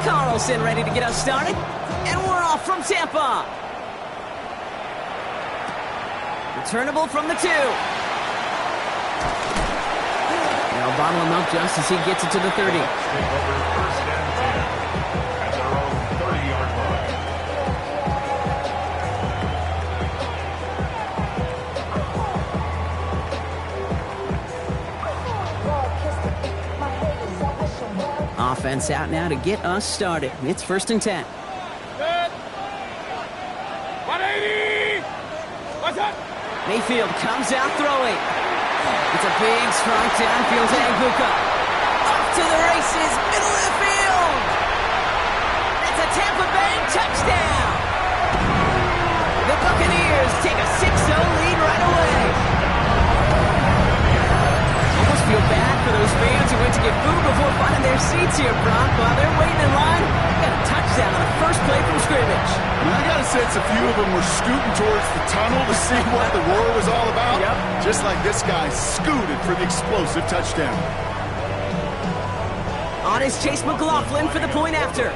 Carlson ready to get us started. And we're off from Tampa. Returnable from the 2. Now bottle him up just as he gets it to the 30. Offense out now to get us started. It's 1st and 10. 180! What's up? Mayfield comes out throwing. It's a big strike downfield to Aguka. Off to the races, middle of the field. That's a Tampa Bay touchdown. The Buccaneers take a 6-0 lead right away. Almost feel bad for those fans who went to get food before finding their seats here, Brock. While they're waiting in line, got a touchdown on the first play from scrimmage. I got a sense a few of them were scooting towards the tunnel to see what the roar was all about. Yep. Just like this guy scooted for the explosive touchdown. On is Chase McLaughlin for the point after.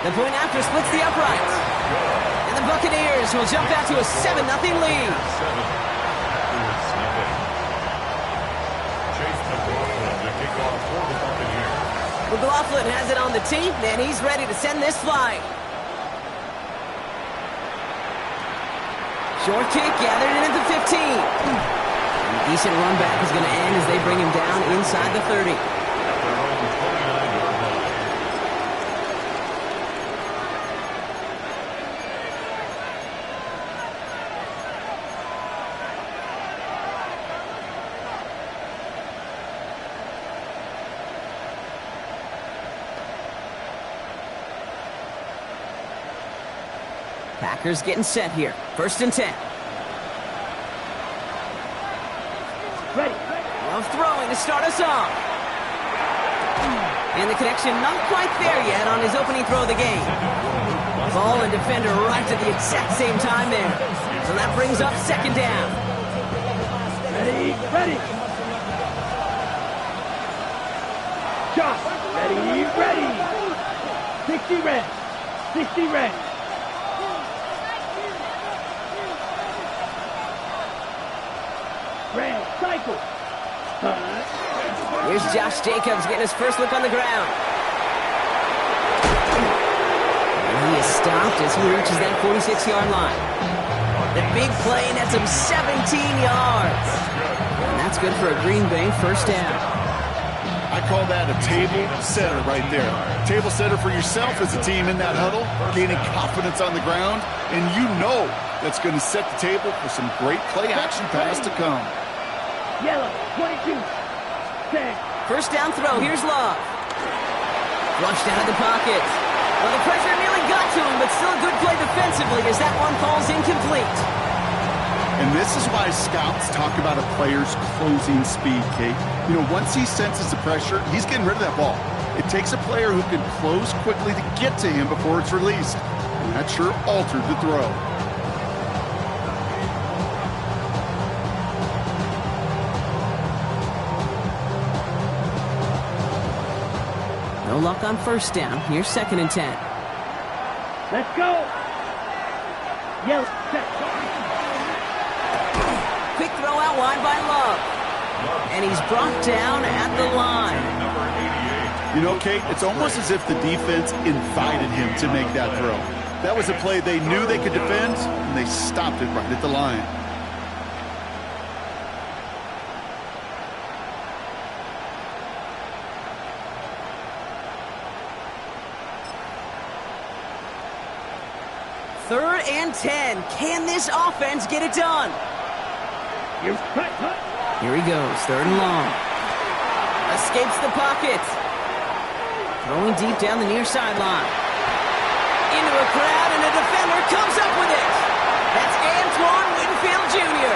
The point after splits the uprights. And the Buccaneers will jump out to a 7-0 lead. McLaughlin has it on the tee, and he's ready to send this flight. Short kick gathered in at the 15. And decent run back is going to end as they bring him down inside the 30. Packers getting set here. 1st and 10. Ready. Love throwing to start us off. And the connection not quite there yet on his opening throw of the game. Ball and defender right at the exact same time there. So that brings up 2nd down. Ready, ready. Shot. Ready, ready. 60 red. 60 red. Red, cycle. Here's Josh Jacobs getting his first look on the ground. And he is stopped as he reaches that 46-yard line. The big play nets him 17 yards. And that's good for a Green Bay 1st down. I call that a table setter right there. Table setter for yourself as a team in that huddle, gaining confidence on the ground, and you know that's going to set the table for some great play action pass to come. Yellow, 22. 10. 1st down throw. Here's Love. Flushed out of the pocket. Well, the pressure nearly got to him, but still a good play defensively as that one falls incomplete. And this is why scouts talk about a player's closing speed, Kate. You know, once he senses the pressure, he's getting rid of that ball. It takes a player who can close quickly to get to him before it's released. And that sure altered the throw. No luck on 1st down. Here's 2nd and 10. Let's go. Yellow, set. Quick throw out wide by Love. And he's brought down at the line. You know, Kate, it's almost as if the defense invited him to make that throw. That was a play they knew they could defend, and they stopped it right at the line. Third and 10. Can this offense get it done? Here's cut. Here he goes. 3rd and long. Escapes the pocket. Throwing deep down the near sideline. Into a crowd, and a defender comes up with it. That's Antoine Winfield Jr.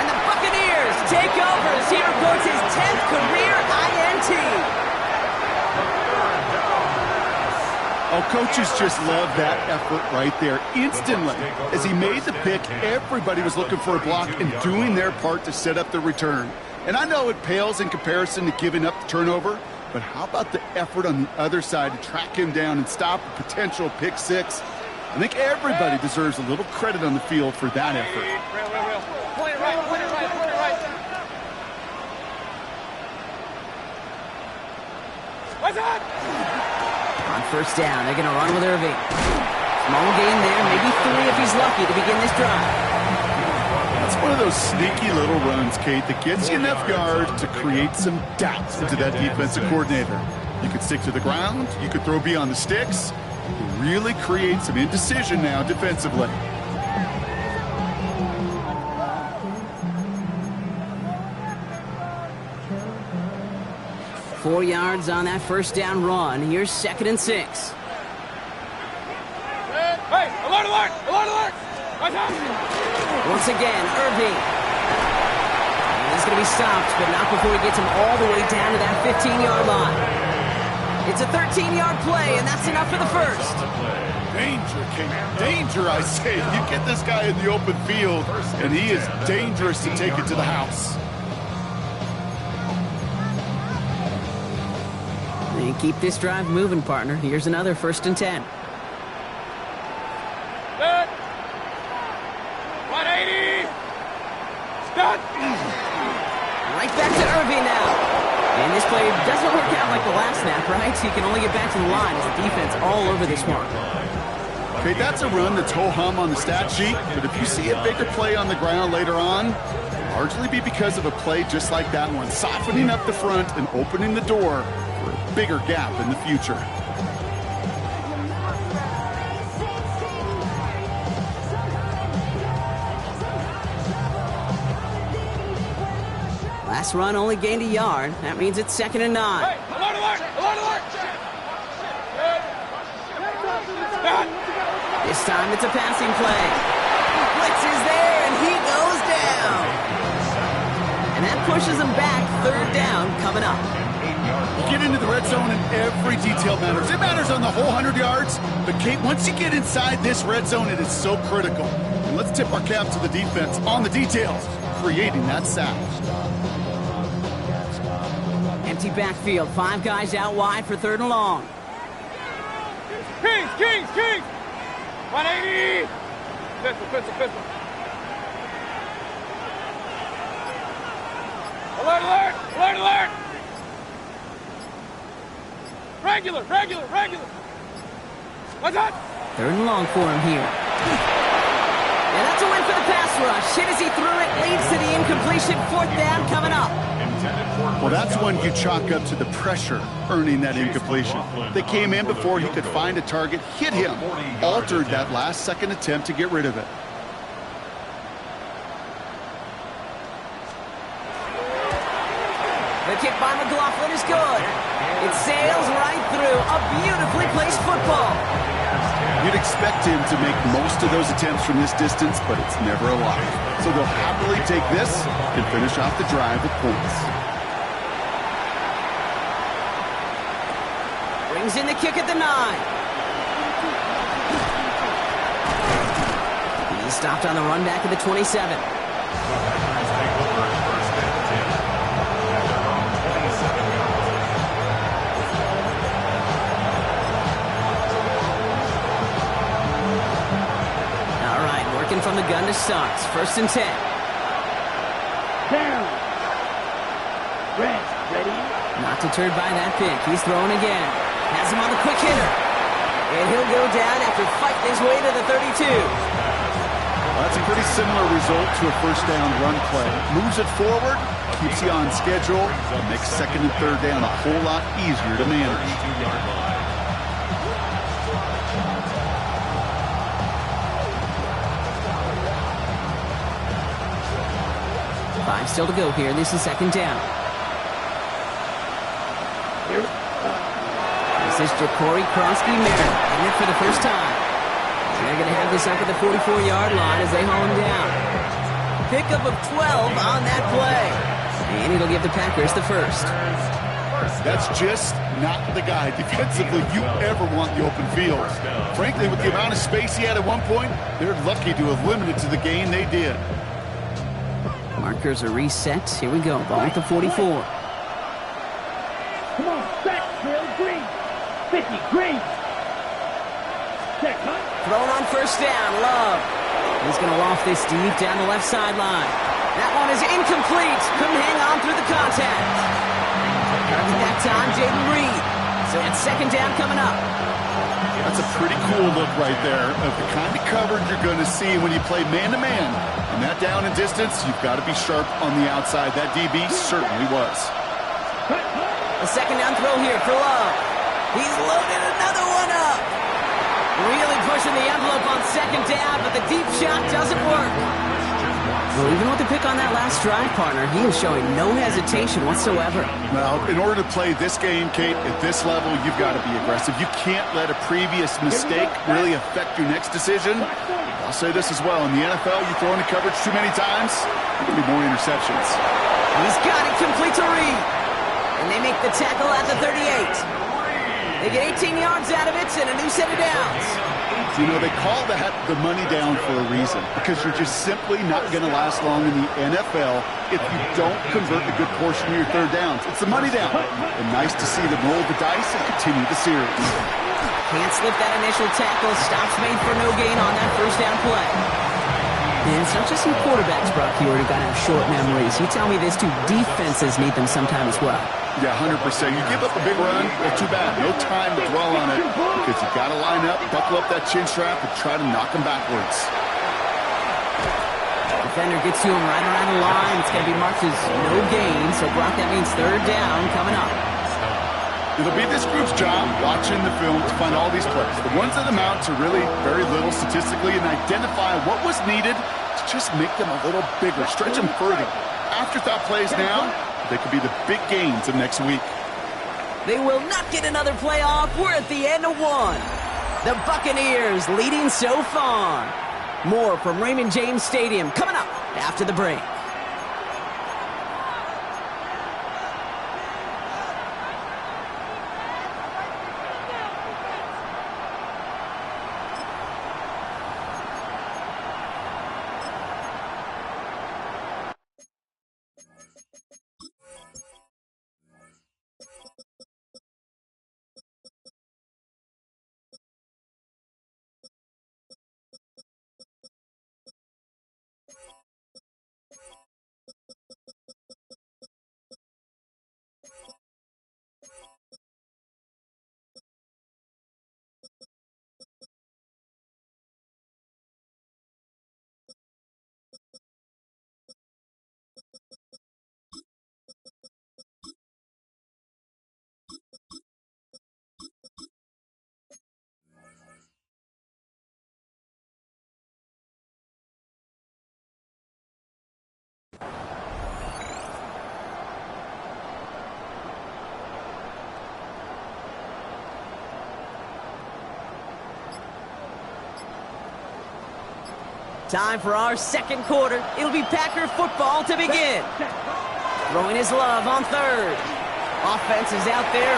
And the Buccaneers take over as he reports his 10th career INT. Oh, coaches just love that effort right there. Instantly, as he made the pick, everybody was looking for a block and doing their part to set up the return. And I know it pales in comparison to giving up the turnover, but how about the effort on the other side to track him down and stop a potential pick six? I think everybody deserves a little credit on the field for that effort. Point it right, point it right, point it right. What's that? On first down, they're going to run with Irving. Small gain there, maybe 3 if he's lucky to begin this drive. That's one of those sneaky little runs, Kate, that gets you enough yards to create some doubts into that defensive coordinator. You could stick to the ground, you could throw beyond the sticks, really create some indecision now defensively. Four yards on that first down run. Here's 2nd and 6. Hey, alert, alert, alert, alert. What's up? Once again, Irving. And he's going to be stopped, but not before he gets him all the way down to that 15-yard line. It's a 13-yard play, and that's enough for the first. Danger, Kate. Danger, I say. You get this guy in the open field, and he is dangerous to take it to the house. And keep this drive moving, partner. Here's another 1st and 10. Good. 180. Stop. Right back to Irving now. And this play doesn't work out like the last snap, right? So he can only get back to the line as the defense all over this one. Okay, that's a run that's ho-hum on the stat sheet, but if you see a bigger play on the ground later on, it'll largely be because of a play just like that one, softening up the front and opening the door for a bigger gap in the future. Last run only gained a yard. That means it's 2nd and 9. Hey, alert, alert, alert, alert. Good. Stop. This time it's a passing play. Blitz is there, and he goes down. And that pushes him back. 3rd down coming up. You get into the red zone and every detail matters. It matters on the whole 100 yards. But, Kate, once you get inside this red zone, it is so critical. And let's tip our cap to the defense on the details, creating that sack. Empty backfield. 5 guys out wide for 3rd and long. Kings, Kings, Kings. 180. Pistol, pistol, pistol. Alert, alert, alert, alert. Regular, regular, regular. What's that? 3rd and long for him here. And that's a win for the pass rush. Hit as he threw it, leads to the incompletion. 4th down coming up. Well, that's one you chalk up to the pressure earning that incompletion. They came in before he could find a target, hit him, altered that last-second attempt to get rid of it. The kick by McLaughlin is good. It sails right through. A beautifully placed football. You'd expect him to make most of those attempts from this distance, but it's never a lot. So they'll happily take this and finish off the drive with points. Brings in the kick at the 9. He's stopped on the run back at the 27. From the gun to starts. 1st and 10. Down. Red. Ready. Not deterred by that pick. He's throwing again. Has him on the quick hitter. And he'll go down after fighting his way to the 32. Well, that's a pretty similar result to a 1st down run play. Moves it forward, keeps you on schedule, and makes 2nd and 3rd down a whole lot easier to manage. Five still to go here. This is 2nd down. This is Ja'Cory Krosky-Merritt getting it for the first time. So they're going to have this up at the 44-yard line as they haul him down. Pickup of 12 on that play. And it'll give the Packers the first. That's just not the guy defensively you ever want in the open field. Frankly, with the amount of space he had at one point, they're lucky to have limited to the gain they did. Markers are reset. Here we go. Ball at the 44. Come on, set, drill, green. 50, green. Set, cut. Thrown on first down. Love. He's going to loft this deep down the left sideline. That one is incomplete. Couldn't hang on through the contact. Target that time, Jaden Reed. So it's second down coming up. That's a pretty cool look right there of the kind of coverage you're going to see when you play man-to-man. And that down and distance, you've got to be sharp on the outside. That DB certainly was. A second down throw here for Love. He's loaded another one up. Really pushing the envelope on second down, but the deep shot doesn't work. Well, even with the pick on that last drive, partner, he is showing no hesitation whatsoever. Well, in order to play this game, Kate, at this level, you've got to be aggressive. You can't let a previous mistake really affect your next decision. I'll say this as well. In the NFL, you throw into coverage too many times, there can be more interceptions. He's got it complete to Reed. And they make the tackle at the 38. They get 18 yards out of it and a new set of downs. You know, they call that the money down for a reason, because you're just simply not going to last long in the NFL if you don't convert a good portion of your third downs. It's the money down. And nice to see them roll the dice and continue the series. Can't slip that initial tackle. Stops made for no gain on that first down play. And it's not just some quarterbacks, Brock, you already got to have short memories. You tell me this too, defenses need them sometime as well. Yeah, 100%. You give up a big run, well, too bad. No time to dwell on it, because you got to line up, buckle up that chin strap, and try to knock them backwards. Defender gets to him right around the line. It's going to be marked as no gain, so Brock, that means third down coming up. It'll be this group's job, watching the film, to find all these plays. The ones that amount to really very little statistically, and identify what was needed to just make them a little bigger, stretch them further. Afterthought plays now, they could be the big gains of next week. They will not get another playoff. We're at the end of one. The Buccaneers leading so far. More from Raymond James Stadium coming up after the break. Time for our second quarter. It'll be Packer football to begin. Throwing his Love on third. Offense is out there.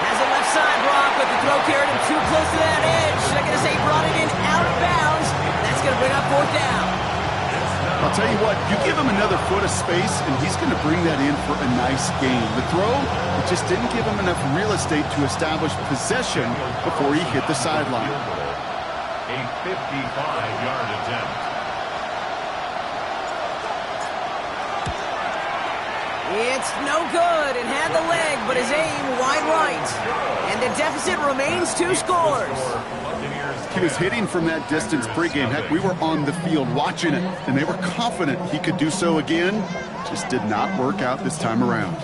Has it left side, Brock, but the throw carried him too close to that edge. They're going to say brought it in out of bounds. That's going to bring up fourth down. I'll tell you what, you give him another foot of space, and he's going to bring that in for a nice gain. The throw, it just didn't give him enough real estate to establish possession before he hit the sideline. A 55-yard attempt. It's no good. It had the leg, but his aim wide right. And the deficit remains 2 scores. He was hitting from that distance pregame. Heck, we were on the field watching it, and they were confident he could do so again. Just did not work out this time around.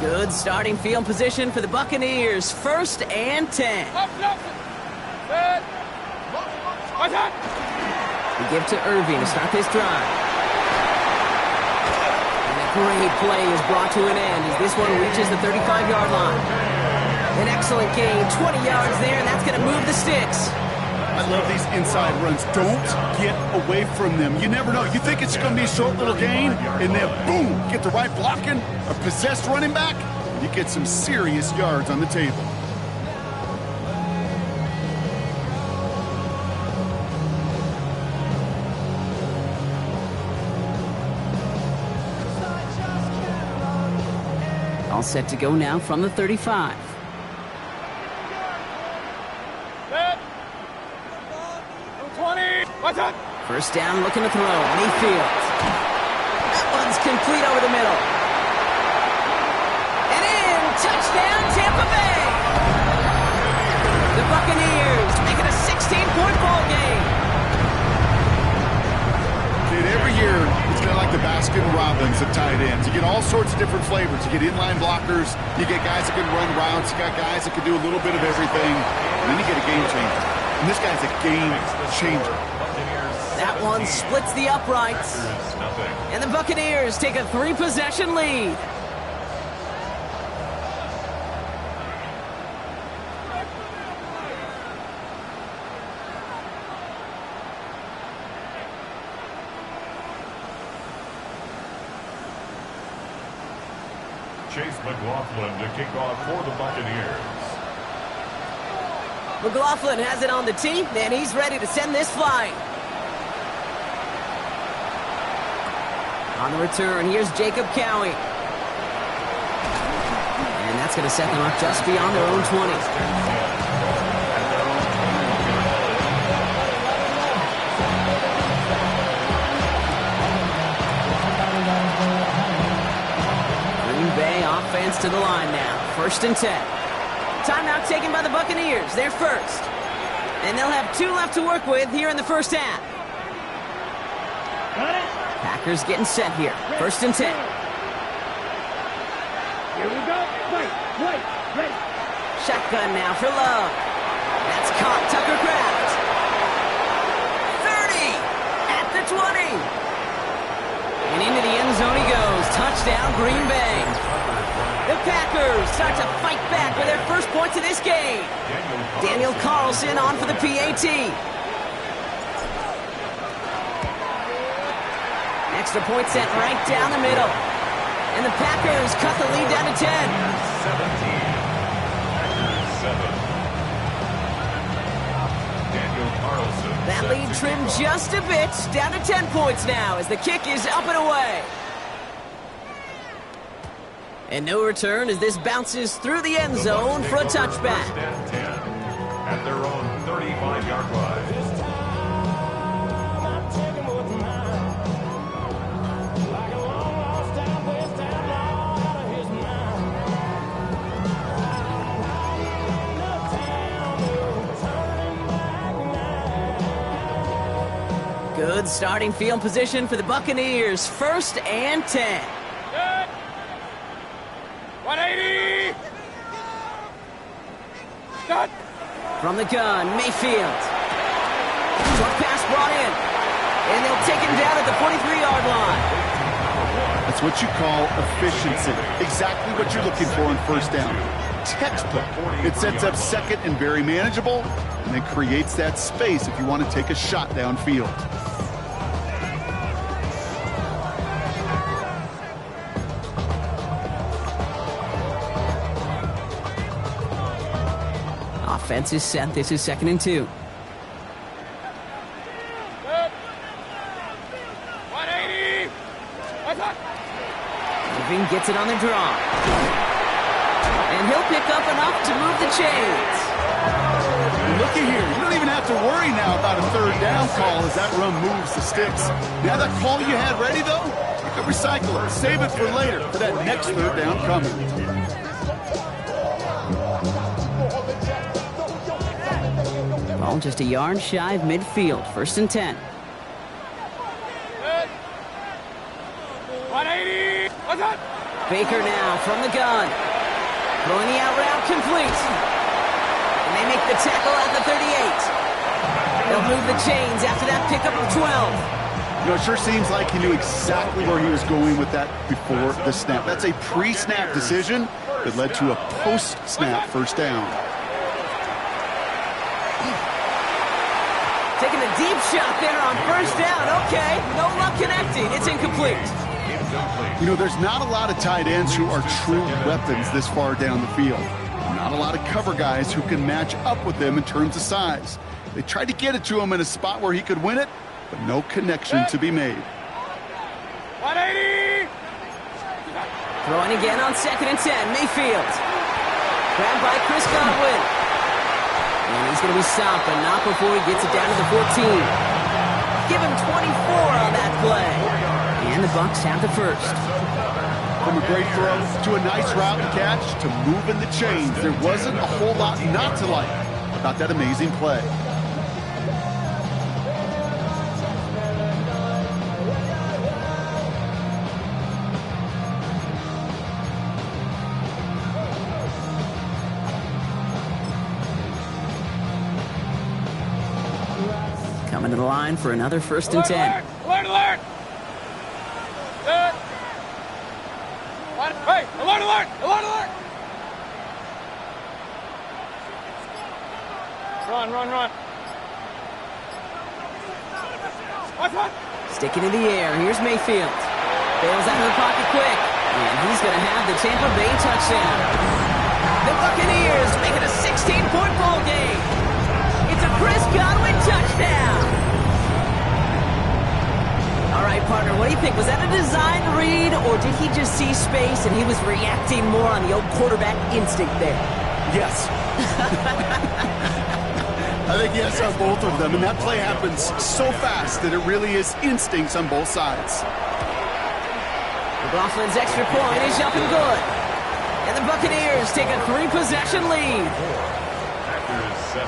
Good starting field position for the Buccaneers. 1st and 10. We give to Irving to start this drive. And a great play is brought to an end as this one reaches the 35-yard line. An excellent gain, 20 yards there, and that's going to move the sticks. I love these inside runs. Don't get away from them. You never know. You think it's going to be a short little gain, and then boom, get the right blocking, a possessed running back, and you get some serious yards on the table. All set to go now from the 35. Set. 20. What's up? First down, looking to throw. Mayfield. That one's complete over the middle. And in. Touchdown, Tampa Bay. The Buccaneers make it a 16-point ball game. Kid, every year, it's kind of like the Baskin-Robbins of tight ends. You get all sorts of different flavors. You get inline blockers. You get guys that can run routes. You got guys that can do a little bit of everything. And then you get a game changer. And this guy's a game changer. That one splits the uprights. And the Buccaneers take a 3-possession lead. Chase McLaughlin to kick off for the Buccaneers. McLaughlin has it on the tee, and he's ready to send this flying. On the return, here's Jacob Cowie. And that's going to set them up just beyond their own 20. Green Bay offense to the line now. 1st and 10. Timeout taken by the Buccaneers. They're first. And they'll have 2 left to work with here in the first half. Got it? Packers getting set here. 1st and 10. Here we go. Wait, ready. Shotgun now for Love. That's caught. Tucker Kraft. 30 at the 20. And into the end zone he goes. Touchdown, Green Bay. The Packers start to fight back with their first points of this game. Daniel Carlson on for the PAT. Extra point set right down the middle. And the Packers cut the lead down to 10. 17. Daniel Carlson. That lead trimmed just a bit, down to 10 points now as the kick is up and away. And no return as this bounces through the end zone for a touchback. First and 10 at their own 35-yard line. Good starting field position for the Buccaneers. 1st and 10. Set. 180. Start. From the gun, Mayfield. Short pass brought in. And they'll take him down at the 43-yard line. That's what you call efficiency. Exactly what you're looking for on 1st down. Textbook. It sets up 2nd and very manageable, and then creates that space if you want to take a shot downfield. Offense is set. This is 2nd and 2. Set. 180. What's up? Irving gets it on the draw. And he'll pick up enough to move the chains. Looky here. You don't even have to worry now about a 3rd down call as that run moves the sticks. Now that call you had ready, though, you can recycle it. Save it for later for that next 3rd down coming. Ball just a yard shy of midfield. 1st and 10. Set. 180. What's up? Baker now from the gun. Throwing the out route complete. And they make the tackle at the 38. They'll move the chains after that pickup of 12. You know, it sure seems like he knew exactly where he was going with that before the snap. That's a pre-snap decision that led to a post-snap 1st down. Taking a deep shot there on 1st down. Okay, no luck connecting. It's incomplete. You know, there's not a lot of tight ends who are true weapons this far down the field. Not a lot of cover guys who can match up with them in terms of size. They tried to get it to him in a spot where he could win it, but no connection to be made. 180. Throwing again on 2nd and 10. Mayfield. Grabbed by Chris Godwin. And he's going to be stopped, but not before he gets it down to the 14. Give him 24 on that play. And the Bucs have the first. From a great throw to a nice route and catch to moving the chains, there wasn't a whole lot not to like about that amazing play. Coming to the line for another 1st and 10. Alert, alert! Hey, alert, alert! Alert, alert! Run, run, run. What's that? Sticking in the air. Here's Mayfield. Bails out of the pocket quick. And he's going to have the Tampa Bay touchdown. The Buccaneers make it a 16-point ball game. It's a Chris Godwin touchdown. All right, partner, what do you think? Was that a design read, or did he just see space and he was reacting more on the old quarterback instinct there? Yes. I think yes on both of them, and that play happens so fast that it really is instincts on both sides. McLaughlin's extra point is up and good. And the Buccaneers take a 3-possession lead. Packers 7.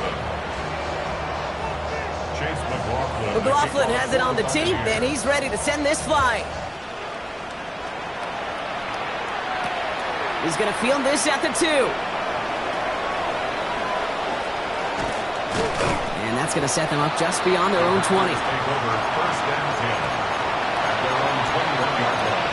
Chase McLaughlin. McLaughlin has it on the tee, and he's ready to send this flight. He's going to field this at the 2. And that's going to set them up just beyond their own 20. Take over 1st and 10 at their own 21-yard line.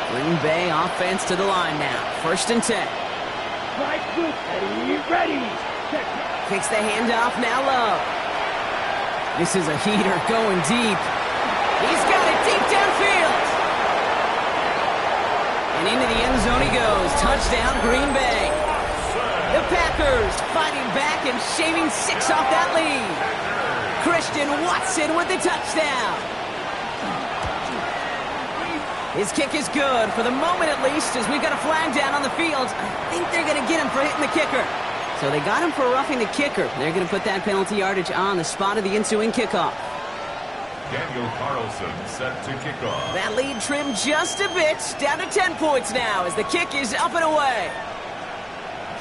Green Bay offense to the line now. 1st and 10. Right foot, ready. Kicks the handoff now low. This is a heater going deep. He's got it deep downfield. And into the end zone he goes. Touchdown, Green Bay. The Packers fighting back and shaving 6 off that lead. Christian Watson with the touchdown. His kick is good, for the moment at least, as we've got a flag down on the field. I think they're going to get him for hitting the kicker. So they got him for roughing the kicker. They're going to put that penalty yardage on the spot of the ensuing kickoff. Daniel Carlson set to kick off. That lead trimmed just a bit, down to 10 points now as the kick is up and away.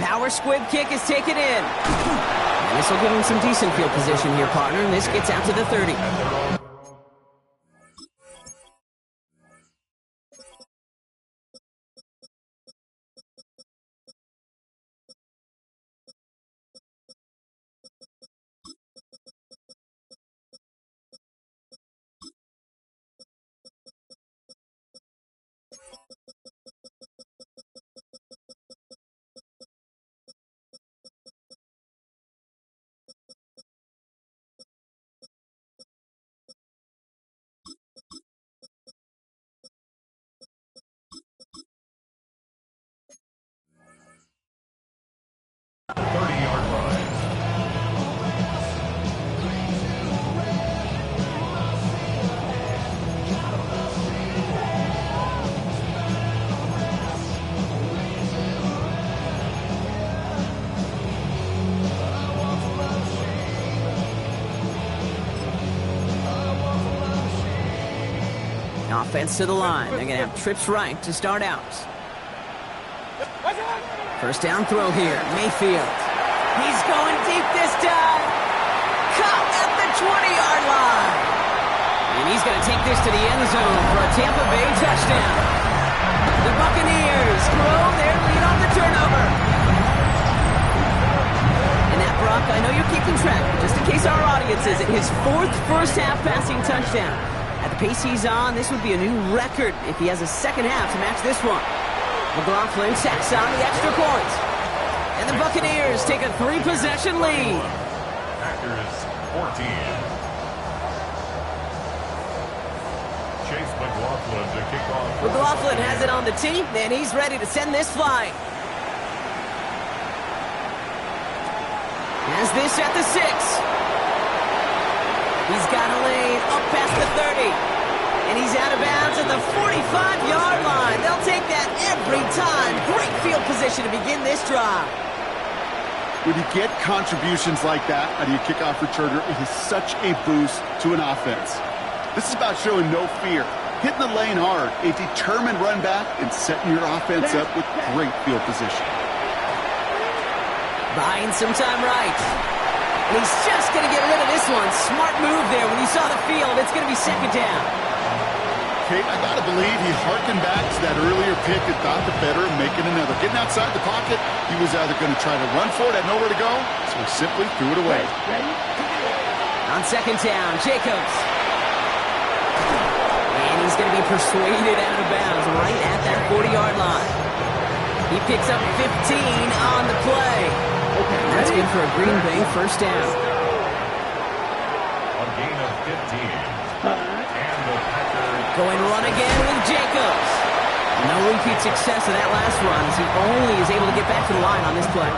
Power squib kick is taken in. And this will give him some decent field position here, partner. And this gets out to the 30. Offense to the line. They're going to have trips right to start out. 1st down throw here. Mayfield. He's going deep this time. Caught at the 20-yard line. And he's going to take this to the end zone for a Tampa Bay touchdown. The Buccaneers grow their lead on the turnover. And that, Brock, I know you're keeping track, but just in case our audience isn't, his 4th first-half passing touchdown. At the pace he's on, this would be a new record if he has a second half to match this one. McLaughlin tacks on the extra point. And the Buccaneers take a 3-possession lead. Packers 14. Chase McLaughlin to kick off. McLaughlin has it on the tee, and he's ready to send this flying. Has this at the 6. He's got a lane up past the 30. And he's out of bounds at the 45-yard line. They'll take that every time. Great field position to begin this drive. When you get contributions like that out of your kickoff returner, it is such a boost to an offense. This is about showing no fear, hitting the lane hard, a determined run back, and setting your offense up with great field position. Buying some time right. And he's just going to get rid of this one. Smart move there when he saw the field. It's going to be second down. Kate, I got to believe he harkened back to that earlier pick and thought the better of making another. Getting outside the pocket, he was either going to try to run for it, had nowhere to go, so he simply threw it away. On second down, Jacobs. And he's going to be persuaded out of bounds right at that 40-yard line. He picks up 15 on the play. That's good for a Green Bay first down. A gain of 15. And the Packers Going run again with Jacobs. No repeat success of that last run as he only is able to get back to the line on this play.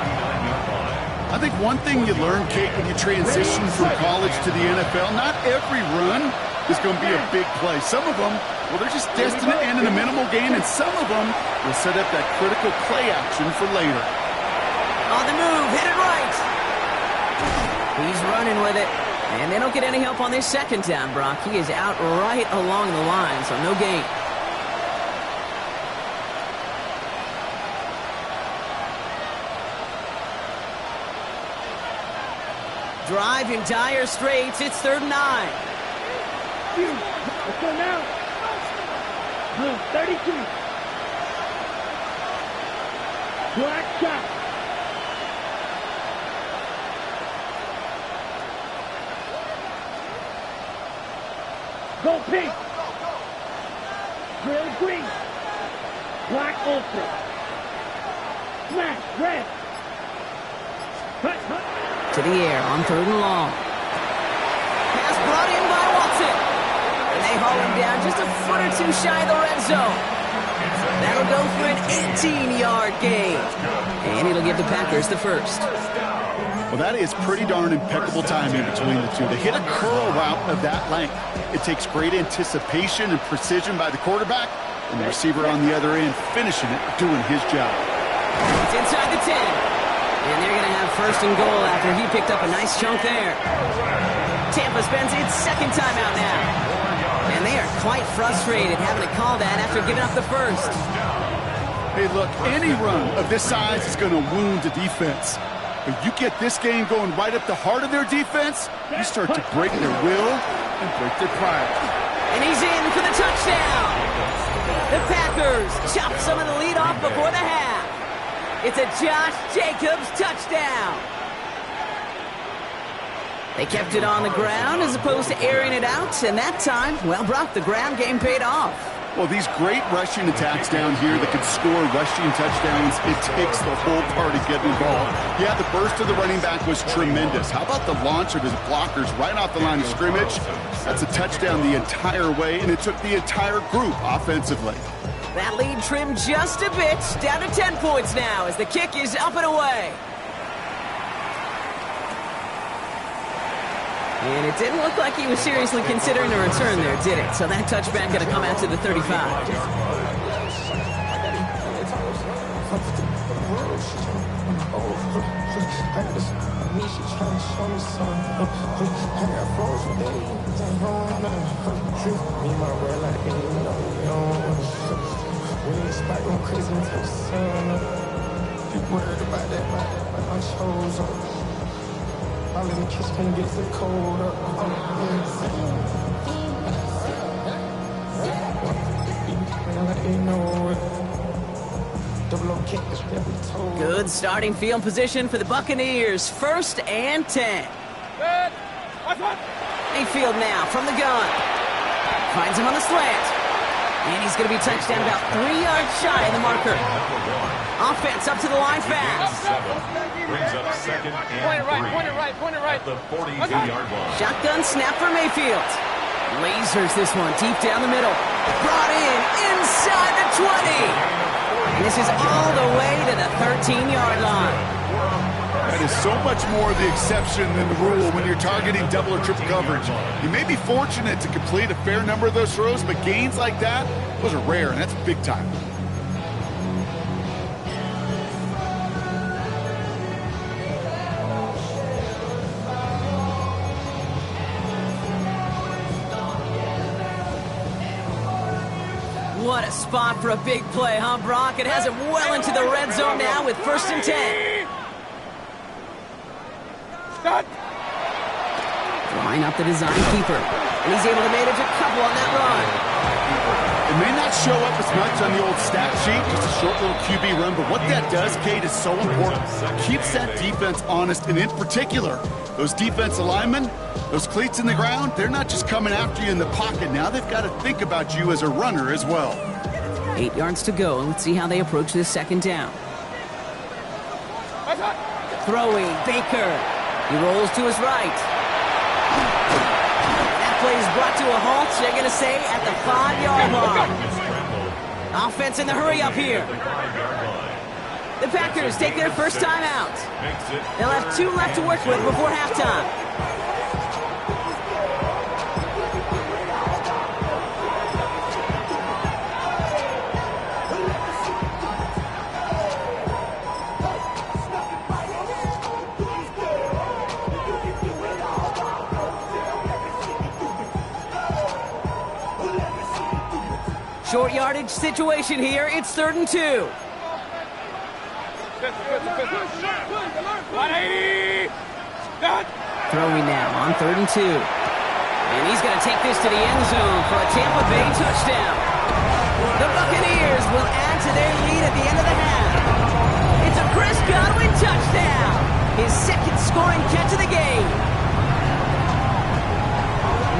I think one thing you learn, Kate, when you transition from college to the NFL, not every run is going to be a big play. Some of them, well, they're just destined to end in a minimal gain, and some of them will set up that critical play action for later. On the move, hit it right. He's running with it. And they don't get any help on this second down, Brock. He is out right along the line, so no gain. Drive in dire straits. It's 3rd and 9. Let's go now. 32. Black shot. Go pink. Grill green. Black ultra. Smash red. Hut. To the air on 3rd and long. Pass brought in by Watson. And they haul him down just a foot or two shy of the red zone. That'll go for an 18-yard gain. And it'll give the Packers the first. Well, that is pretty darn impeccable timing between the two. To hit a curl route of that length, it takes great anticipation and precision by the quarterback, and the receiver on the other end finishing it, doing his job. It's inside the 10. And they're going to have 1st and goal after he picked up a nice chunk there. Tampa spends its second timeout now. And they are quite frustrated having to call that after giving up the first. Hey, look, any run of this size is going to wound the defense. But you get this game going right up the heart of their defense, you start to break their will and break their pride. And he's in for the touchdown. The Packers chop some of the lead off before the half. It's a Josh Jacobs touchdown. They kept it on the ground as opposed to airing it out, and that time, well, Brock, the ground game paid off. Well, these great rushing attacks down here that can score rushing touchdowns, it takes the whole party getting involved. Yeah, the burst of the running back was tremendous. How about the launch of his blockers right off the line of scrimmage? That's a touchdown the entire way, and it took the entire group offensively. That lead trimmed just a bit, down to 10 points now as the kick is up and away. And it didn't look like he was seriously considering a return there, did it? So that touchback going to come out to the 35. All in the kiss can get the cold up. Good starting field position for the Buccaneers. 1st and 10. Mayfield now from the gun. Finds him on the slant. And he's going to be touched down about 3 yards shy of the marker. Offense up to the line fast. brings up 2nd and 3. Point it right. At the 42-yard line. Shotgun snap for Mayfield. Lasers this one deep down the middle. Brought in inside the 20. And this is all the way to the 13-yard line. That is so much more the exception than the rule when you're targeting double or triple coverage. You may be fortunate to complete a fair number of those throws, but gains like that, those are rare, and that's big time. What a spot for a big play, huh, Brock? It has him well into the red zone now with 1st and 10. Stop. Drawing up the design keeper. And he's able to manage a couple on that run. It may not show up as much on the old stat sheet, just a short little QB run, but what that does, Kate, is so important. Keeps that defense honest, and in particular, those defensive linemen, those cleats in the ground, they're not just coming after you in the pocket. Now they've got to think about you as a runner as well. 8 yards to go. Let's see how they approach this 2nd down. Throwing, Baker. He rolls to his right. That play is brought to a halt, they're going to say, at the 5-yard line. Offense in the hurry up here. The Packers take their first time out. They'll have 2 left to work with before halftime. Short yardage situation here. It's 3rd and 2. Throwing now on 3rd and 2. And he's going to take this to the end zone for a Tampa Bay touchdown. The Buccaneers will add to their lead at the end of the half. It's a Chris Godwin touchdown. His 2nd scoring catch of the game.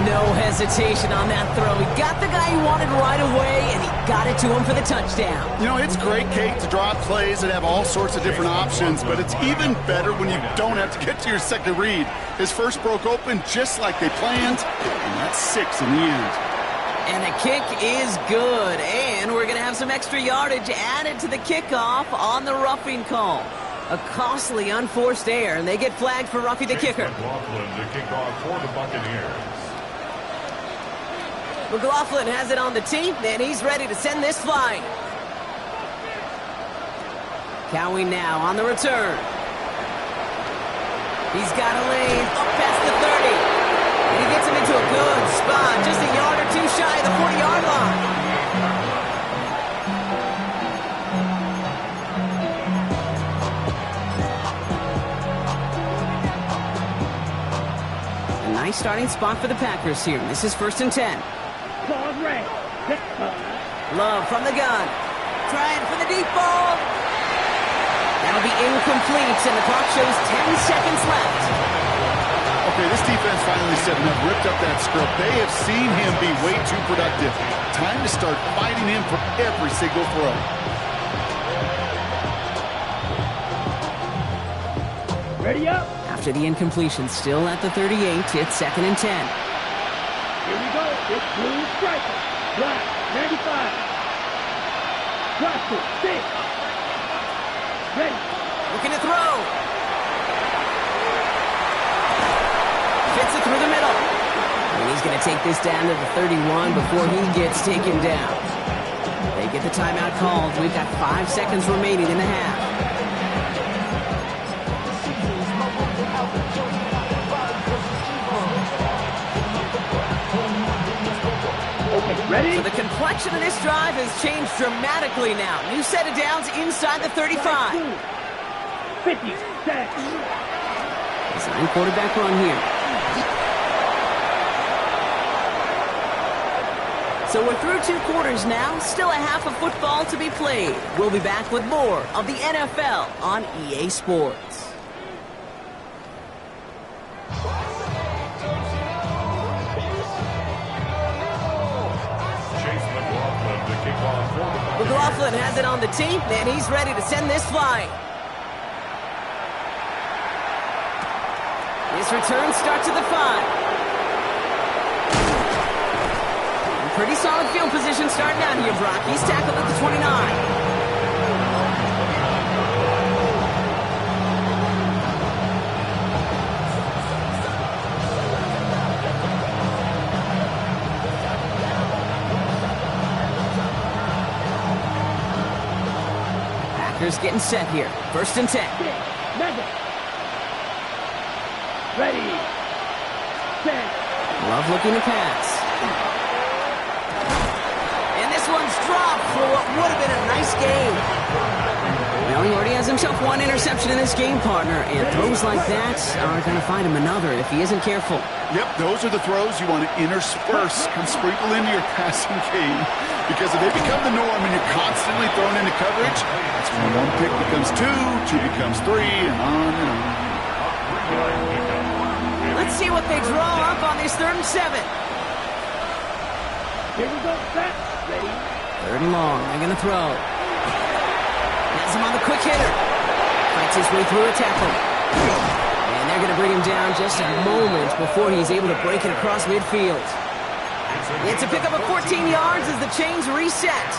No hesitation on that throw. He got the guy he wanted right away, and he got it to him for the touchdown. You know, it's great, Kate, to draw up plays that have all sorts of different options, but it's even better when you don't have to get to your 2nd read. His first broke open just like they planned, and that's 6 in the end. And the kick is good, and we're going to have some extra yardage added to the kickoff on the roughing call. A costly unforced error, and they get flagged for roughing the kicker. McLaughlin to kick off for the Buccaneers. McLaughlin has it on the tee, and he's ready to send this flying. Cowie now on the return. He's got a lane up past the 30. And he gets him into a good spot, just a yard or 2 shy of the 40-yard line. A nice starting spot for the Packers here. This is 1st and 10. Love from the gun. Trying for the deep ball. That'll be incomplete, and the clock shows 10 seconds left. Okay, this defense finally setting up, ripped up that script. They have seen him be way too productive. Time to start fighting him for every single throw. Ready up. After the incompletion, still at the 38, it's 2nd and 10. Here we go. It's blue striker. Black, 95. Drop it. 6. Ready. Looking to throw. Fits it through the middle. And he's going to take this down to the 31 before he gets taken down. They get the timeout called. We've got 5 seconds remaining in the half. Ready? So the complexion of this drive has changed dramatically now. New set of downs inside the 35. 50 seconds. Design quarterback run here. So we're through 2 quarters now. Still a half of football to be played. We'll be back with more of the NFL on EA Sports. McLaughlin has it on the tee, and he's ready to send this flying. This return starts at the 5. Pretty solid field position starting out here, Brock. He's tackled at the 29. Packers getting set here. 1st and 10. Ready. Set. Love looking to pass. And this one's dropped for what would have been a nice game. Well, he already has himself one interception in this game, partner, and throws like that are going to find him another if he isn't careful. Yep, those are the throws you want to intersperse and sprinkle into your passing game, because if they become the norm and you're constantly thrown into coverage, that's when one pick becomes two becomes three, and on and on. Let's see what they draw up on this 3rd and 7. Here we go, set. Ready. 3rd and long. They're going to throw. Has him on the quick hitter. Fights his way through a tackle. And they're going to bring him down just a moment before he's able to break it across midfield. It's a pickup of 14 yards as the chains reset.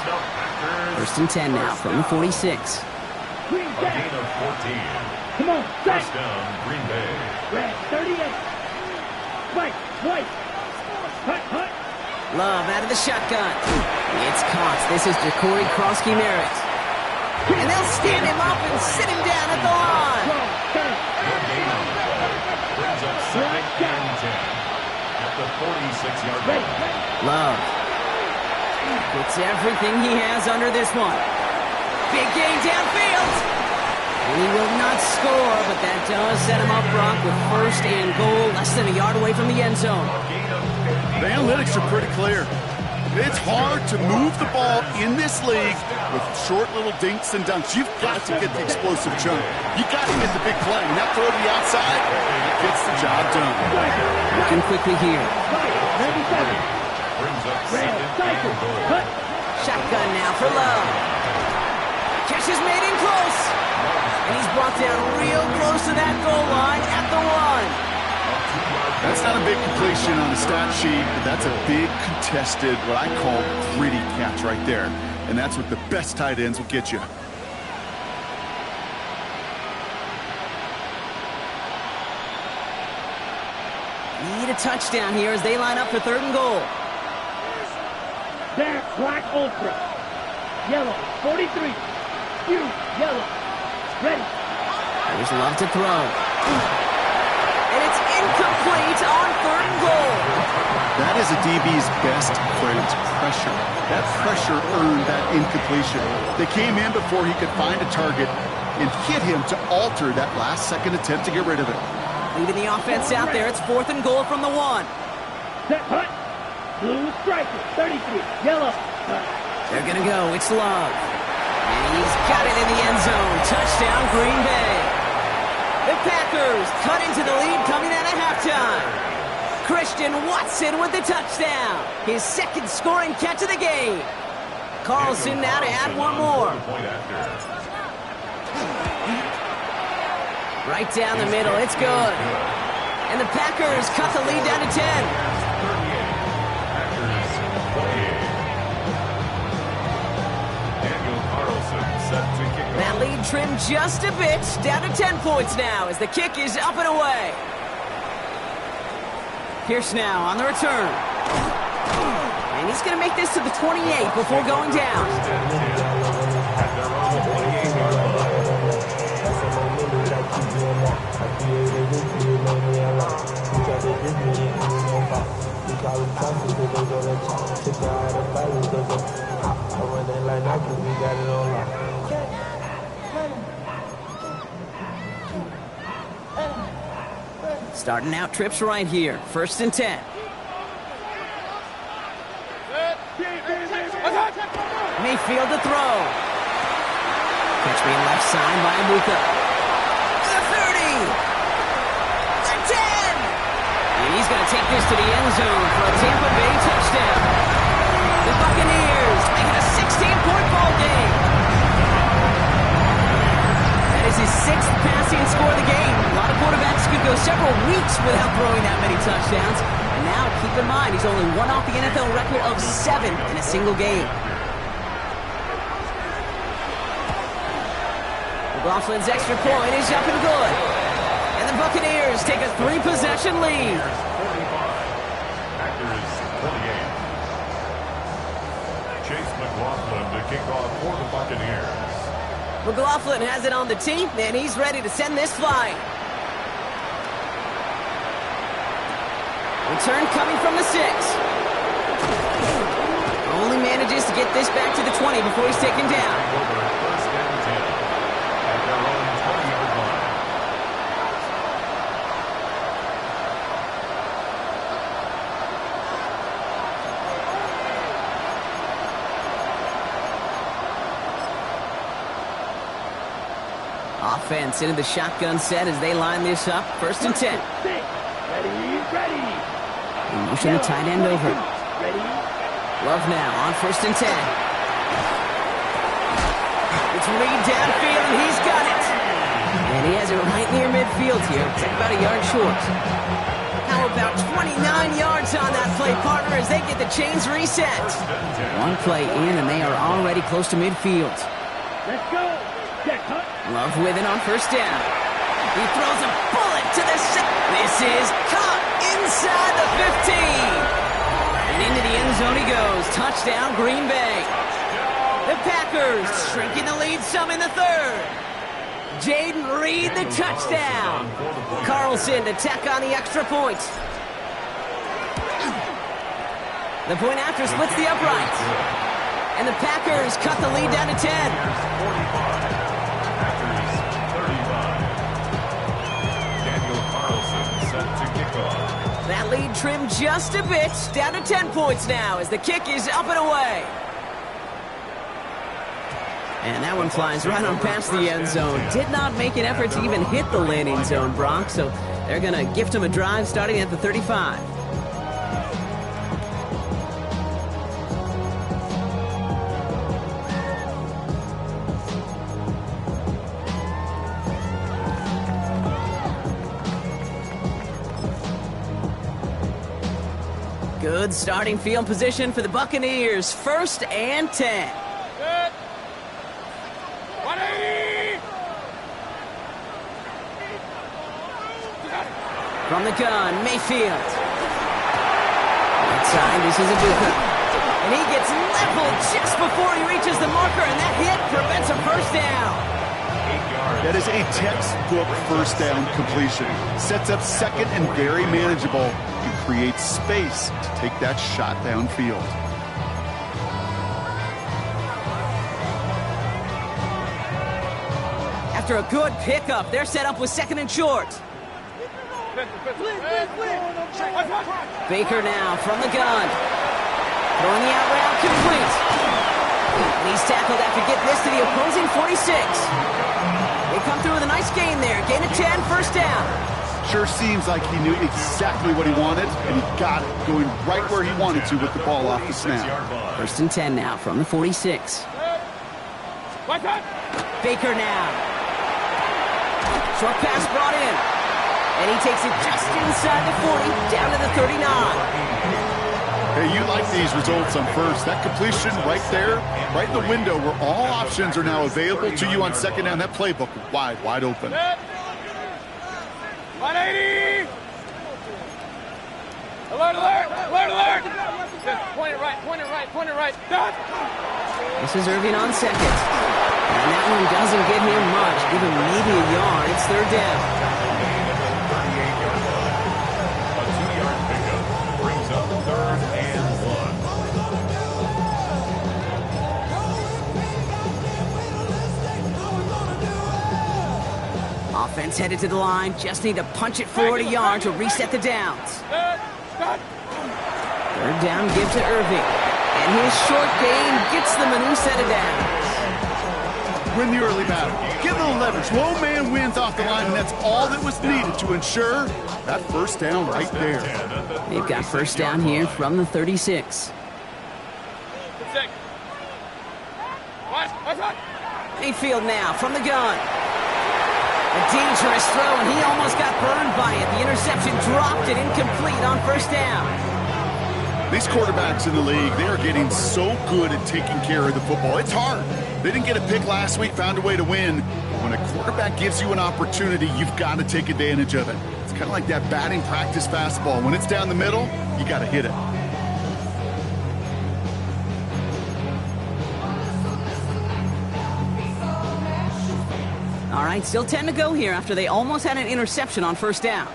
1st and 10 now from the 46. Green A set. gain of 14. Come on, set. First down, Green Bay. Red 38. Right, right. Hut. Love out of the shotgun. It's caught. This is Ja'Cory Krosky-Merritt. And they'll stand him up and sit him down at the line. Good gain on the play. Brings up 2nd and 10 at the 46-yard line. Love gets everything he has under this one. Big gain downfield. He will not score, but that does set him up, Brock, with 1st and goal, less than a yard away from the end zone. The analytics are pretty clear. It's hard to move the ball in this league with short little dinks and dunks. You've got to get the explosive chunk. You've got to get the big play. And that throw to the outside gets the job done. Looking quickly here. Brings up 2nd and goal. Shotgun now for Love. Catch is made in close. And he's brought down real close to that goal line at the 1. That's not a big completion on the stat sheet, but that's a big contested, what I call gritty catch right there. And that's what the best tight ends will get you. Need a touchdown here as they line up for 3rd and goal. There, Black Ultra. Yellow, 43. You, yellow. Ready. There's Love to throw. And it's incomplete on 3rd and goal. That is a DB's best friend, pressure. That pressure earned that incompletion. They came in before he could find a target and hit him to alter that last-second attempt to get rid of it. Leaving the offense out there, it's 4th and goal from the 1. Set, hut. Blue striker, 33. Yellow. They're going to go. It's Love. And he's got it in the end zone. Touchdown, Green Bay. The Packers cut into the lead coming out of halftime. Christian Watson with the touchdown. His 2nd scoring catch of the game. Carlson now to add one more. Right down the middle. It's good. And the Packers cut the lead down to 10. That lead trimmed just a bit, down to 10 points now as the kick is up and away. Pierce now on the return. And he's going to make this to the 28 before going down. Starting out trips right here. 1st and 10. Mayfield to throw. Catch being left side by Amuka. The 30. The 10. And he's going to take this to the end zone for a Tampa Bay touchdown. The Buccaneers make it a 16-point ball game. That is his 6th passing score of the game. A lot of quarterbacks could go several weeks without throwing that many touchdowns. And now, keep in mind, he's only one off the NFL record of 7 in a single game. McLaughlin's extra point is up and good. And the Buccaneers take a 3-possession lead. Packers 28. Chase McLaughlin to kick off for the Buccaneers. McLaughlin has it on the tee, and he's ready to send this flying. Return coming from the 6. Only manages to get this back to the 20 before he's taken down. First and 10 at their own 20-yard line. Offense into the shotgun set as they line this up. First and 10. Ready. Motion the tight end over. Ready. Love now on first and 10. It's Reed downfield, and he's got it. And he has it right near midfield here. It's about a yard short. How about 29 yards on that play, partner, as they get the chains reset. One play in, and they are already close to midfield. Let's go. Check, huh? Love with it on first down. He throws a bullet to the This is caught inside the 15. And into the end zone he goes. Touchdown, Green Bay. The Packers shrinking the lead some in the third. Jaden Reed, the touchdown. Carlson to tack on the extra point. The point after splits the upright. And the Packers cut the lead down to 10. That lead trimmed just a bit, down to 10 points now as the kick is up and away. And that one flies right on past the end zone. Did not make an effort to even hit the landing zone, Brock, so they're going to gift him a drive starting at the 35. Good starting field position for the Buccaneers. First and 10. Good. 180. From the gun, Mayfield. Outside, this is Ibuka. And he gets leveled just before he reaches the marker, and that hit prevents a first down. That is a textbook first down completion. Sets up second and very manageable and creates space to take that shot downfield. After a good pickup, they're set up with second and short. Baker now from the gun. Throwing the out route complete. He's tackled after getting this to the opposing 46. They come through with a nice gain there. Gain of 10, first down. Sure seems like he knew exactly what he wanted, and he got it, going right where he wanted to with the ball off the snap. First and 10 now from the 46. Baker now. Short pass brought in. And he takes it just inside the 40, down to the 39. Hey, you like these results on first. That completion right there, right in the window where all options are now available to you on second down. That playbook wide open. 180. Alert. Point it right. Done. This is Irving on second. And that one doesn't get him much. Give him maybe a yard. It's third down. A 2-yard pickup brings up third and 1. Offense headed to the line. Just need to punch it forward a yard to reset the downs. Third down, give to Irving. And his short gain gets them a new set of downs. Win the early battle. Get a little leverage. Low man wins off the line, and that's all that was needed to ensure that first down right there. They've got first down here from the 36. Mayfield now from the gun. A dangerous throw, and he almost got burned by it. The interception dropped it incomplete on first down. These quarterbacks in the league, they are getting so good at taking care of the football. It's hard. They didn't get a pick last week, found a way to win. But when a quarterback gives you an opportunity, you've got to take advantage of it. It's kind of like that batting practice fastball. When it's down the middle, you got to hit it. right, still 10 to go here after they almost had an interception on first down.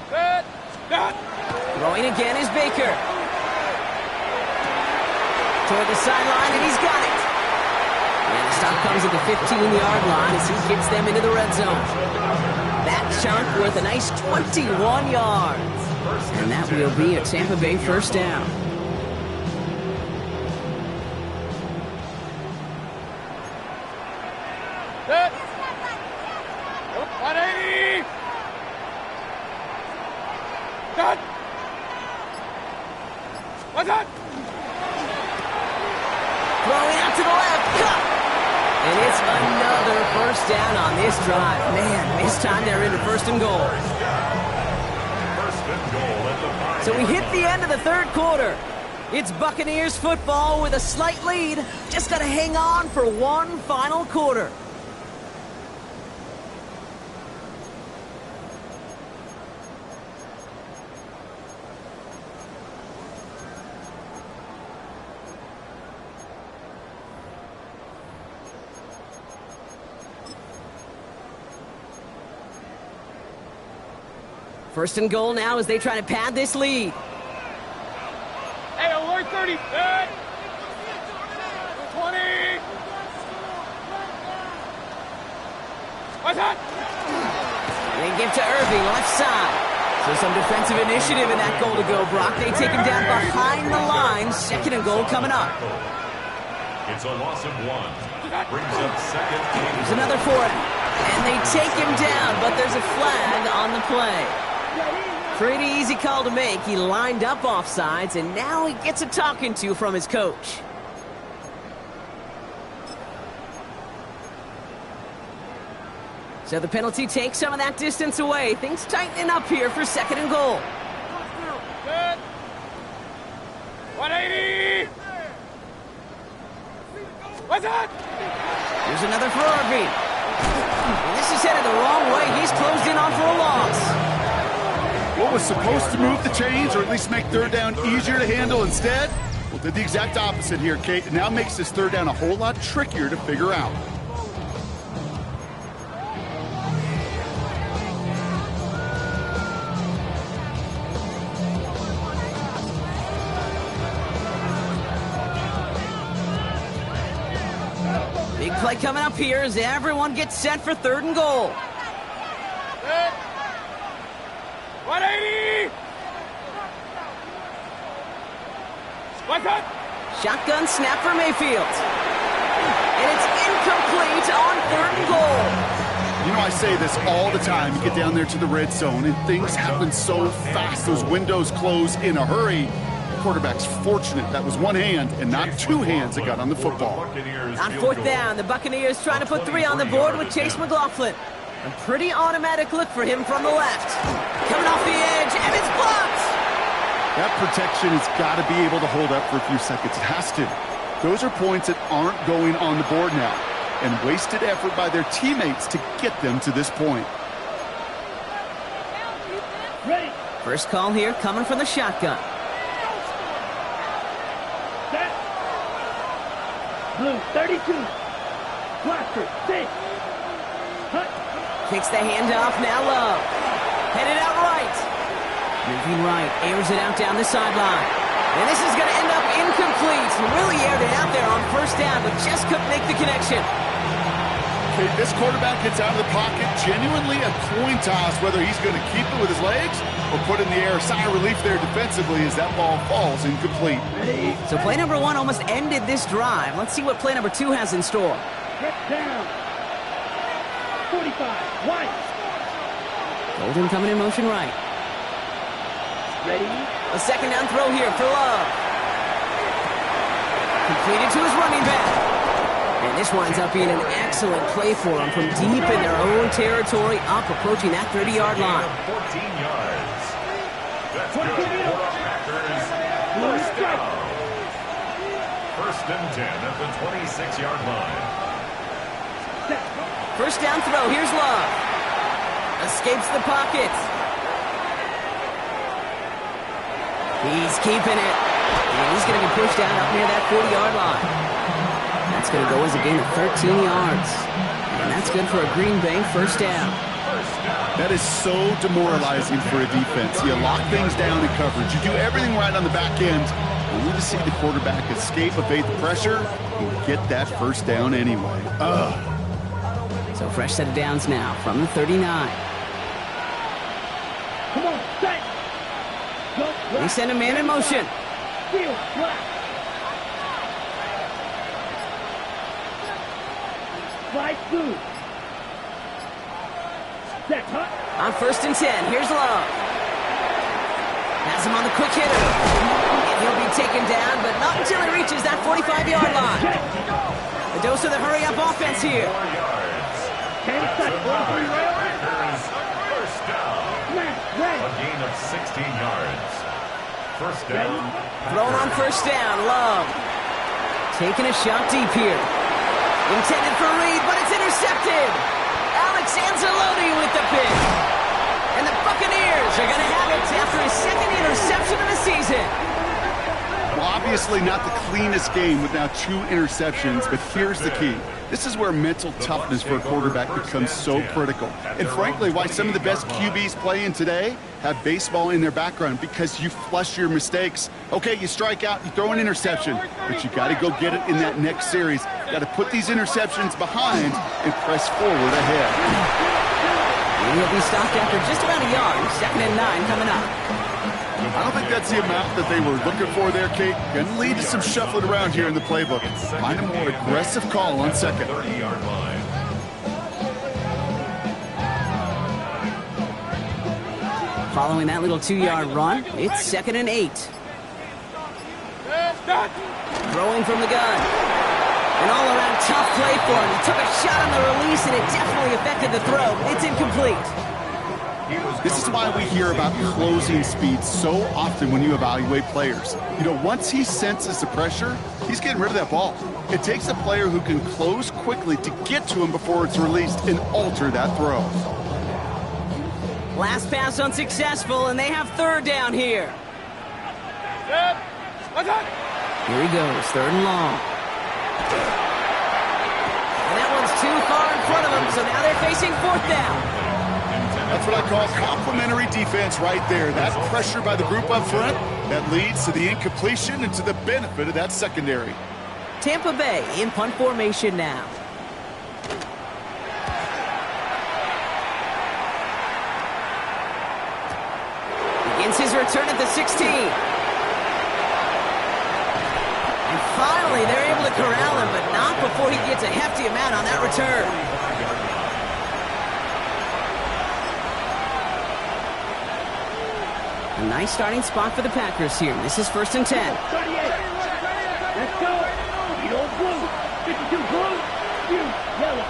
Set. Dot. Throwing again is Baker. Toward the sideline, and he's got it. And the stop comes at the 15-yard line as he gets them into the red zone. That chunk worth a nice 21 yards. And that will be a Tampa Bay first down. Set. 180. Dot. What's that? Throwing out to the left. Cut! And it's another first down on this drive. Man, this time they're into first and goal. First and goal at the 5. So we hit the end of the third quarter. It's Buccaneers football with a slight lead. Just got to hang on for one final quarter. First and goal now as they try to pad this lead. Hey, alert 30. Set. 20. What's that? They give to Irving, left side. So some defensive initiative in that goal to go, Brock. They take him down behind the line. Second and goal coming up. It's a loss of 1. Brings up second. There's another for him. And they take him down, but there's a flag on the play. Pretty easy call to make. He lined up offsides, and now he gets a talking to from his coach. So the penalty takes some of that distance away. Things tightening up here for second and goal. Set. 180. What's that? Here's another for Irving. And this is headed the wrong way. He's closed in on for a loss. What was supposed to move the chains or at least make third down easier to handle instead? Well, did the exact opposite here, Kate. It now makes this third down a whole lot trickier to figure out. Big play coming up here as everyone gets set for third and goal. Set. 180. What's that? Shotgun snap for Mayfield. And it's incomplete on third and goal. You know, I say this all the time. You get down there to the red zone, and things happen so fast. Those windows close in a hurry. The quarterback's fortunate. That was one hand and not two hands that got on the football. On fourth down, the Buccaneers trying to put 3 on the board with Chase McLaughlin. A pretty automatic look for him from the left. Coming off the edge, and it's blocked! That protection has got to be able to hold up for a few seconds. It has to. Those are points that aren't going on the board now, and wasted effort by their teammates to get them to this point. Ready. First call here coming from the shotgun. Set. Blue 32. Blaster 6. Hut. Kicks the handoff, now Love. Headed out right. Moving right, airs it out down the sideline. And this is going to end up incomplete. Really aired it out there on first down, but just couldn't make the connection. Okay, this quarterback gets out of the pocket, genuinely a coin toss whether he's going to keep it with his legs or put in the air. Sigh of relief there defensively as that ball falls incomplete. Ready. So play number 1 almost ended this drive. Let's see what play number 2 has in store. Get down. 45. White. Golden coming in motion right. Ready. A second down throw here for Love. Completed to his running back. And this winds up being an excellent play for him from deep in their own territory, up approaching that 30-yard line. 14 yards. That's good for the Packers. First down. First and 10 at the 26-yard line. First down throw. Here's Love. Escapes the pocket. He's keeping it. And he's going to be pushed down up near that 40-yard line. That's going to go as a gain of 13 yards. And that's good for a Green Bay first down. That is so demoralizing for a defense. You lock things down in coverage. You do everything right on the back end. Only to see the quarterback escape, evade the pressure, and get that first down anyway. Ugh. So fresh set of downs now from the 39. Come on, set. They send a man in motion. Field, flat. Slide through. Set, huh? On 1st and 10, here's Love. Has him on the quick hitter. And he'll be taken down, but not until he reaches that 45-yard line. A dose of the hurry-up offense here. 10 seconds. First down. A gain of 16 yards. First down. Thrown on 1st down, Love. Taking a shot deep here. Intended for Reed, but it's intercepted. Alex Anzalone with the pick. And the Buccaneers are going to have it after his 2nd interception of the season. Well, obviously not the cleanest game with now 2 interceptions, but here's the key. This is where mental toughness for a quarterback becomes so critical. And frankly, why some of the best QBs playing today have baseball in their background, because you flush your mistakes. Okay, you strike out, you throw an interception, but you got to go get it in that next series. Got to put these interceptions behind and press forward ahead. And he'll be stopped after just about a yard. 2nd and 9 coming up. I don't think that's the amount that they were looking for there, Kate. Going to lead to some shuffling around here in the playbook. Find a more aggressive call on 2nd. 30-yard line. Following that little 2-yard run, it's 2nd and 8. Throwing from the gun. An all-around tough play for him. He took a shot on the release, and it definitely affected the throw. It's incomplete. This is why we hear about closing speed so often when you evaluate players. You know, once he senses the pressure, he's getting rid of that ball. It takes a player who can close quickly to get to him before it's released and alter that throw. Last pass unsuccessful, and they have 3rd down here. Here he goes, 3rd and long. And that one's too far in front of him, so now they're facing 4th down. That's what I call complementary defense right there. That pressure by the group up front, that leads to the incompletion and to the benefit of that secondary. Tampa Bay in punt formation now. Begins his return at the 16. And finally, they're able to corral him, but not before he gets a hefty amount on that return. A nice starting spot for the Packers here. This is 1st and 10. 38. Let's go. You don't blue. 52 blue. You yellow.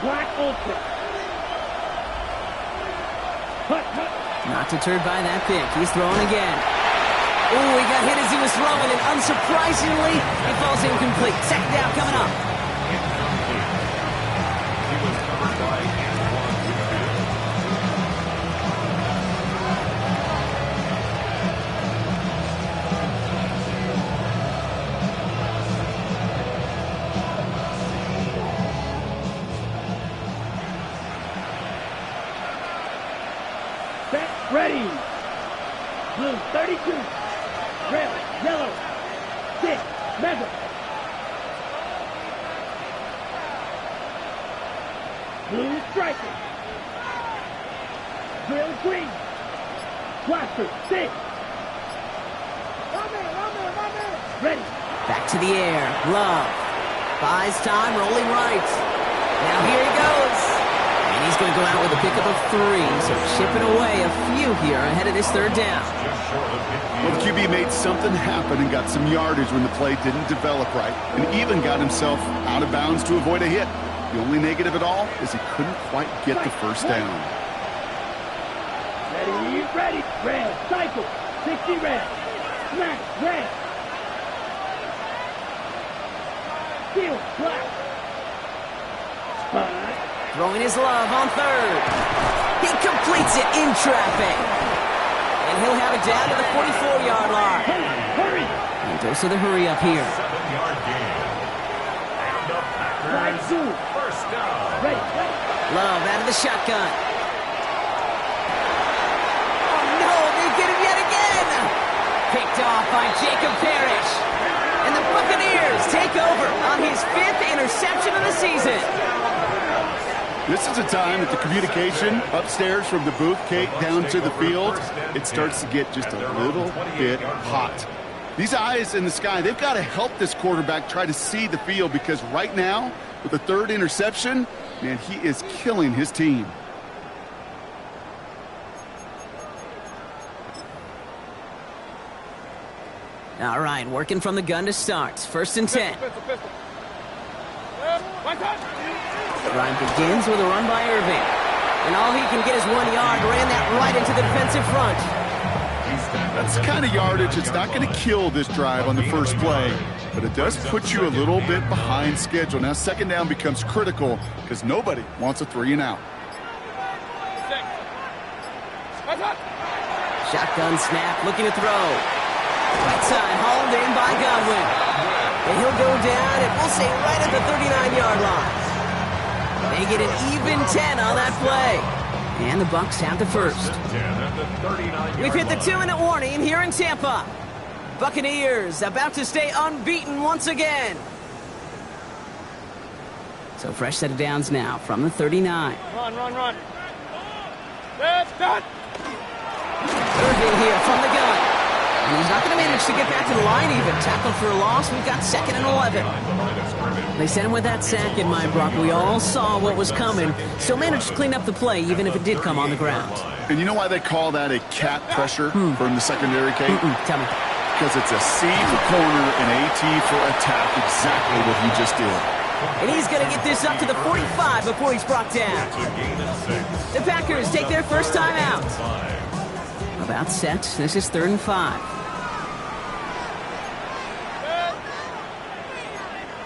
Black ultra. Hut, hut. Not deterred by that pick. He's throwing again. Oh, he got hit as he was throwing, and unsurprisingly, it falls incomplete. 2nd down coming up. He was covered by Ready. Blue 32. Red, yellow. 6. Mega. Blue striker. Grill green. Blaster 6. Ready. Back to the air. Love. Buys time, rolling right. Now here he goes. And he's going to go out with a pickup of 3, so chipping away a few here ahead of this 3rd down. Well, the QB made something happen and got some yardage when the play didn't develop right, and even got himself out of bounds to avoid a hit. The only negative at all is he couldn't quite get the first down. Ready, ready. Red, cycle. 60 red. Smack, red. Steel, black. Spot. Throwing his love on 3rd. He completes it in traffic. And he'll have it down to the 44-yard line. Hurry! And dose of the hurry up here. 7-yard gain. And a pass. First down. Ready. Love out of the shotgun. Oh, no, they get him yet again. Picked off by Jacob Parrish. And the Buccaneers take over on his 5th interception of the season. This is a time that the communication upstairs from the booth, Kate, down to the field, it starts to get just a little bit hot. These eyes in the sky, they've got to help this quarterback try to see the field, because right now, with the 3rd interception, man, he is killing his team. All right, working from the gun to start. 1st and 10. Pistol. What's that? Ryan begins with a run by Irving. And all he can get is 1 yard. Ran that right into the defensive front. That's the kind of yardage. It's not going to kill this drive on the first play, but it does put you a little bit behind schedule. Now 2nd down becomes critical because nobody wants a 3 and out. What's that? Shotgun snap, looking to throw. Right side, hauled in by Godwin. And he'll go down, and we'll say right at the 39-yard line. They get an even 10 on that play. And the Bucs have the first. We've hit the 2-minute warning here in Tampa. Buccaneers about to stay unbeaten once again. So fresh set of downs now from the 39. Run. Done. Irving here from the gun. And he's not going to manage to get back to the line even. Tackled for a loss. We've got 2nd and 11. They sent him with that sack in mind, Brock. We all saw what was coming. Still managed to clean up the play, even if it did come on the ground. And you know why they call that a cat pressure from the secondary, Kate? Tell me. Because it's a C for corner and AT for attack, exactly what he just did. And he's going to get this up to the 45 before he's brought down. The Packers take their first time out. About set. This is 3rd and 5.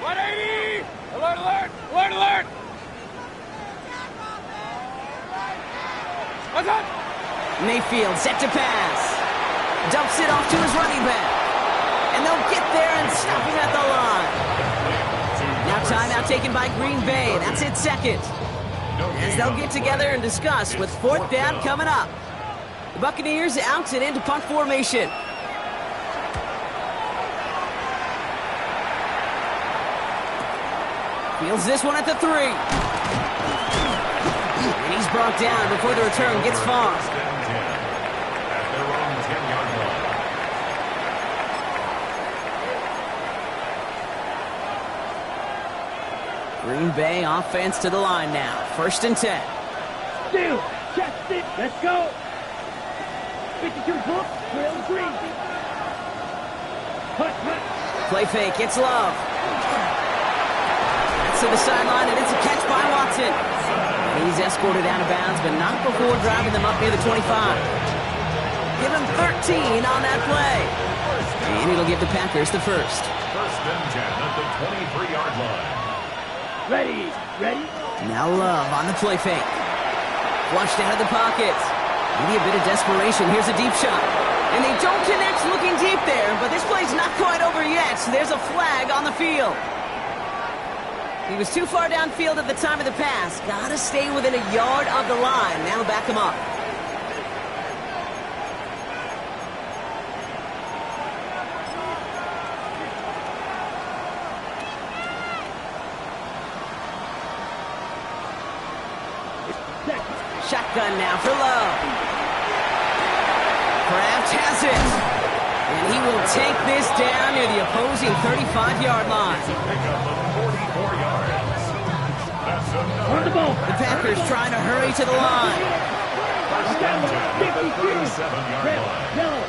180! Alert! What's that? Mayfield set to pass. Dumps it off to his running back. And they'll get there and stop him at the line. Now timeout taken by Green Bay. That's it 2nd. As they'll get together and discuss with 4th down coming up. The Buccaneers out and into punt formation. Fields this one at the 3. And he's brought down before the return gets far. At their own 10-yard line. Green Bay offense to the line now. 1st and 10. Still, chest it, let's go. 52 book, Will Green. Hut. Play fake, it's Love. That's to the sideline, and it's a catch by Watson. He's escorted out of bounds, but not before driving them up near the 25. Give him 13 on that play. And it'll give the Packers the first. 1st and 10 at the 23-yard line. Ready. Now Love on the play fake. Flushed out of the pocket. Maybe a bit of desperation. Here's a deep shot. And they don't connect looking deep there, but this play's not quite over yet. There's a flag on the field. He was too far downfield at the time of the pass. Gotta stay within a yard of the line. Now back him up. Shotgun now for Love. Kraft has it. And he will take this down near the opposing 35-yard line. On the ball. The Packers trying to hurry to the line. Yellow.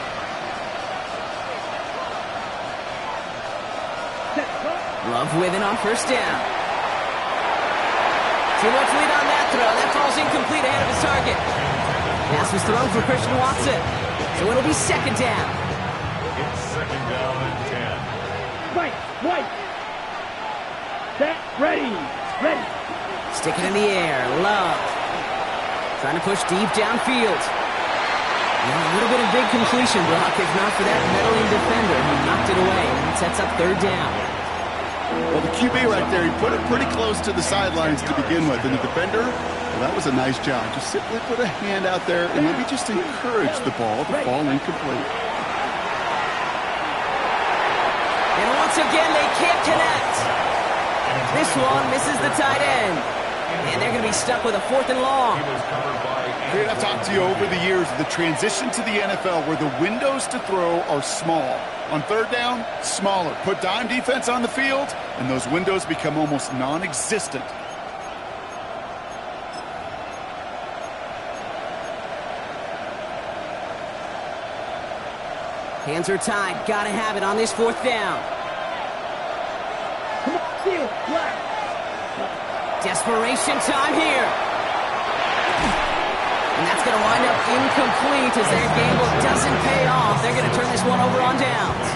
Love with it on 1st down. Too much lead on that throw. That falls incomplete ahead of his target. Pass was thrown for Christian Watson. So it'll be 2nd down. It's 2nd down and 10. Right. Set, ready. Stick it in the air. Love. Trying to push deep downfield. And a little bit of big completion block, if not for that meddling defender who knocked it away. And sets up 3rd down. Well, the QB right there, he put it pretty close to the sidelines to begin with. And the defender, well, that was a nice job. Just simply put a hand out there and let me just encourage the ball to fall incomplete. And once again, they can't connect. This one misses the tight end. And they're going to be stuck with a 4th and long. Great, I've talked to you over the years, the transition to the NFL where the windows to throw are small. On 3rd down, smaller. Put dime defense on the field, and those windows become almost non-existent. Hands are tied. Got to have it on this 4th down. Desperation time here. And that's going to wind up incomplete as their gamble doesn't pay off. They're going to turn this one over on downs.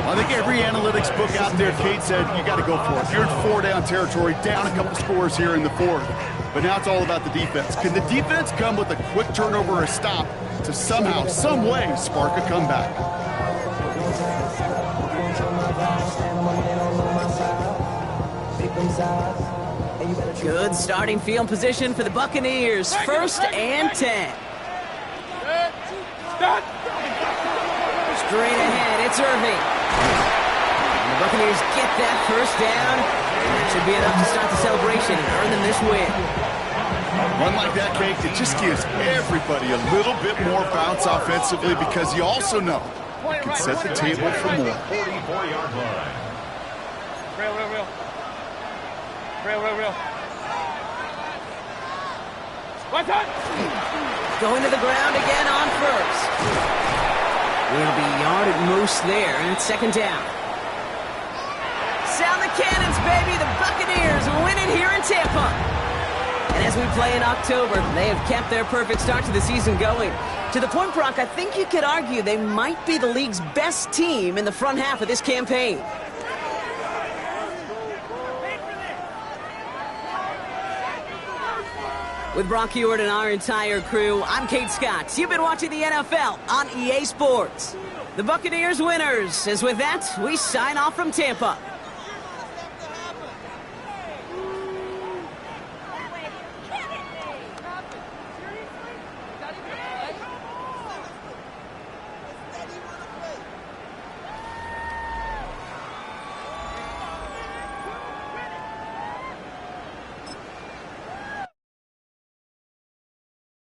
I think every analytics book out there, Kate said, you got to go for it. You're in 4-down territory, down a couple scores here in the 4th. But now it's all about the defense. Can the defense come with a quick turnover or a stop to somehow, some way, spark a comeback? Good starting field position for the Buccaneers. 1st and 10. Straight ahead, it's Irving. And the Buccaneers get that 1st down. And that should be enough to start the celebration and earn them this win. Run like that, Kate, it just gives everybody a little bit more bounce offensively because you also know you can set the table for more. 44-yard line. Real. Going to the ground again on 1st. We'll be a yard at most there, and it's 2nd down. Sound the cannons, baby! The Buccaneers win it here in Tampa. And as we play in October, they have kept their perfect start to the season going. To the point, Brock, I think you could argue they might be the league's best team in the front half of this campaign. With Brock Heward and our entire crew, I'm Kate Scott. You've been watching the NFL on EA Sports. The Buccaneers winners. As with that, we sign off from Tampa.